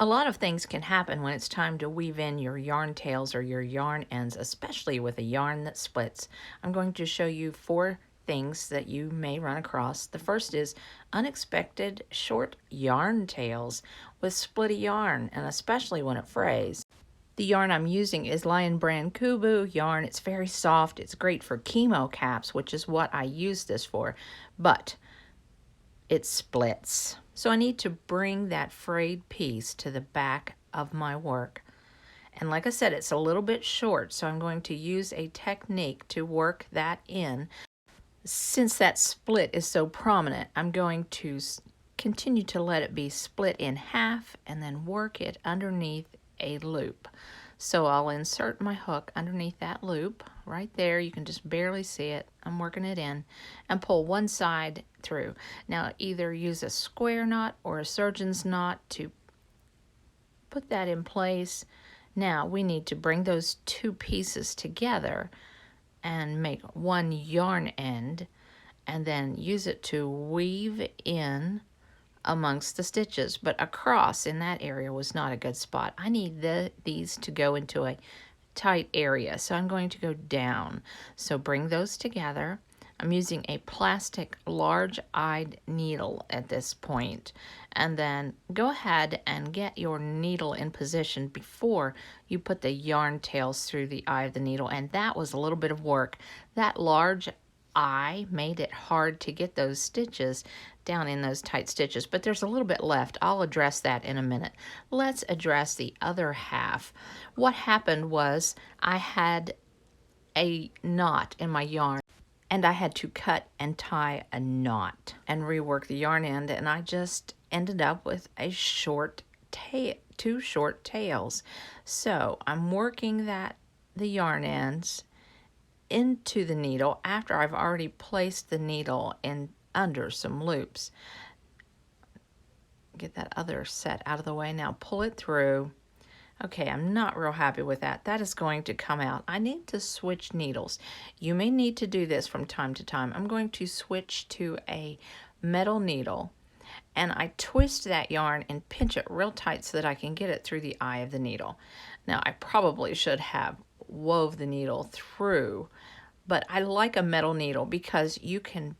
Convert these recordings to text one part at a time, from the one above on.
A lot of things can happen when it's time to weave in your yarn tails or your yarn ends, especially with a yarn that splits. I'm going to show you 4 things that you may run across. The first is unexpected short yarn tails with splitty yarn, and especially when it frays. The yarn I'm using is Brand Coboo yarn. It's very soft. It's great for chemo caps, which is what I use this for, but it splits. So I need to bring that frayed piece to the back of my work. And like I said, it's a little bit short, so I'm going to use a technique to work that in. Since that split is so prominent, I'm going to continue to let it be split in half and then work it underneath a loop. So I'll insert my hook underneath that loop right there. You can just barely see it. I'm working it in and pull one side through. Now either use a square knot or a surgeon's knot to put that in place. Now we need to bring those 2 pieces together and make one yarn end and then use it to weave in amongst the stitches, but across in that area was not a good spot. I need these to go into a tight area, so I'm going to go down. So bring those together. I'm using a plastic large-eyed needle at this point, and then go ahead and get your needle in position before you put the yarn tails through the eye of the needle, and that was a little bit of work. That large eye made it hard to get those stitches down in those tight stitches, but there's a little bit left. I'll address that in a minute. Let's address the other half. What happened was I had a knot in my yarn and I had to cut and tie a knot and rework the yarn end, and I just ended up with a short tail, 2 short tails. So I'm working the yarn ends into the needle after I've already placed the needle in under some loops. Get that other set out of the way. Now pull it through. Okay, I'm not real happy with that. That is going to come out. I need to switch needles. You may need to do this from time to time. I'm going to switch to a metal needle, and I twist that yarn and pinch it real tight so that I can get it through the eye of the needle. Now, I probably should have wove the needle through, but I like a metal needle because you can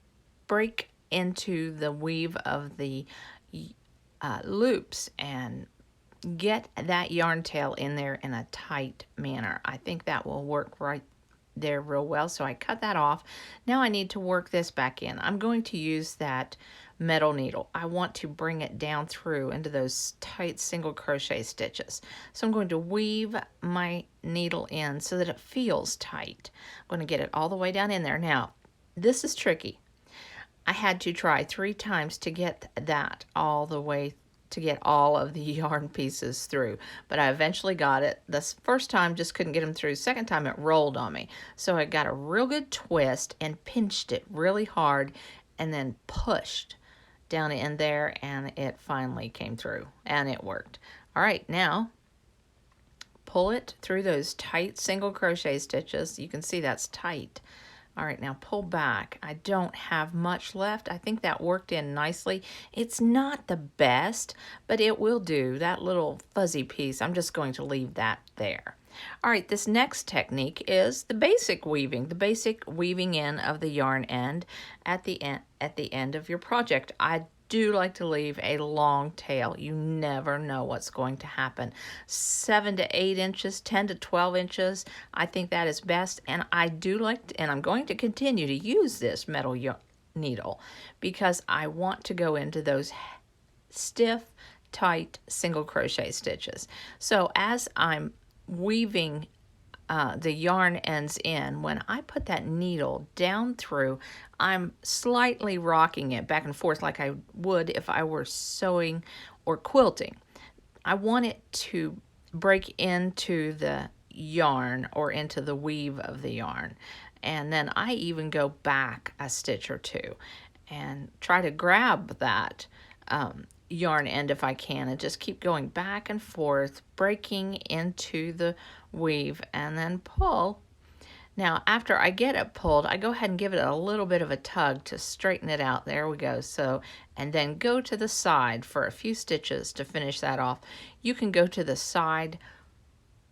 break into the weave of the loops and get that yarn tail in there in a tight manner. I think that will work right there real well. So I cut that off. Now I need to work this back in. I'm going to use that metal needle. I want to bring it down through into those tight single crochet stitches. So I'm going to weave my needle in so that it feels tight. I'm going to get it all the way down in there. Now, this is tricky. I had to try 3 times to get that all the way, to get all of the yarn pieces through, but I eventually got it. The first time just couldn't get them through. Second time it rolled on me. So I got a real good twist and pinched it really hard and then pushed down in there, and it finally came through and it worked. All right, now pull it through those tight single crochet stitches. You can see that's tight. All right, now pull back. I don't have much left. I think that worked in nicely. It's not the best, but it will do. That little fuzzy piece, I'm just going to leave that there. All right, this next technique is the basic weaving in of the yarn end at the end of your project. I do like to leave a long tail. You never know what's going to happen. 7 to 8 inches, 10 to 12 inches. I think that is best, and I do like to, and I'm going to continue to use this metal needle because I want to go into those stiff, tight single crochet stitches. So as I'm weaving the yarn ends in, when I put that needle down through, I'm slightly rocking it back and forth like I would if I were sewing or quilting. I want it to break into the yarn or into the weave of the yarn. And then I even go back a stitch or 2 and try to grab that yarn end if I can, and just keep going back and forth, breaking into the weave, and then pull. Now, after I get it pulled, I go ahead and give it a little bit of a tug to straighten it out. There we go. So, and then go to the side for a few stitches to finish that off. You can go to the side,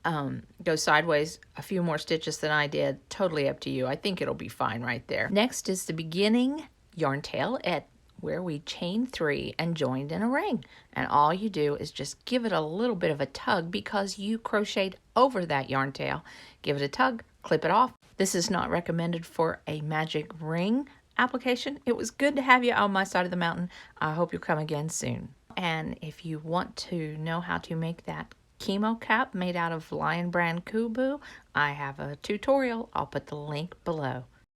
go sideways a few more stitches than I did. Totally up to you. I think it'll be fine right there. Next is the beginning yarn tail at where we chain 3 and joined in a ring. And all you do is just give it a little bit of a tug because you crocheted over that yarn tail. Give it a tug, clip it off. This is not recommended for a magic ring application. It was good to have you on my side of the mountain. I hope you'll come again soon. And if you want to know how to make that chemo cap made out of Brand Coboo, I have a tutorial. I'll put the link below.